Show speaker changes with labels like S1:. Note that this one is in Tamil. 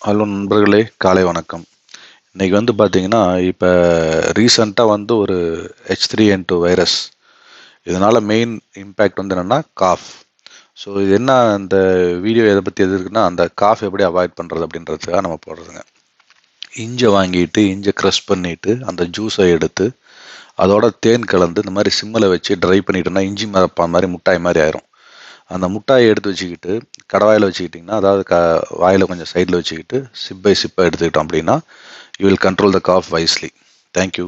S1: ஹலோ நண்பர்களே, காலை வணக்கம். இன்னைக்கு பார்த்தீங்கன்னா, இப்போ ரீசண்டாக ஒரு H3N2 வைரஸ், இதனால் மெயின் இம்பேக்ட் என்னென்னா காஃப். ஸோ இது என்ன, இந்த வீடியோ எதை பற்றி எது இருக்குன்னா, அந்த காஃப் எப்படி அவாய்ட் பண்ணுறது அப்படின்றதுக்காக நம்ம போடுறதுங்க. இஞ்சை க்ரஷ் பண்ணிவிட்டு அந்த ஜூஸை எடுத்து அதோட தேன் கலந்து இந்த மாதிரி சிம்மில் வச்சு ட்ரை பண்ணிட்டோம்னா இஞ்சி மரப்பா மாதிரி முட்டாய் மாதிரி ஆயிரும். அந்த முட்டாயை எடுத்து வச்சுக்கிட்டு கடவாயில் வச்சுக்கிட்டிங்கன்னா, அதாவது வாயில் கொஞ்சம் சைடில் வச்சுக்கிட்டு சிப் பை சிப்பாக எடுத்துக்கிட்டோம் அப்படின்னா you will control the cough wisely. Thank you.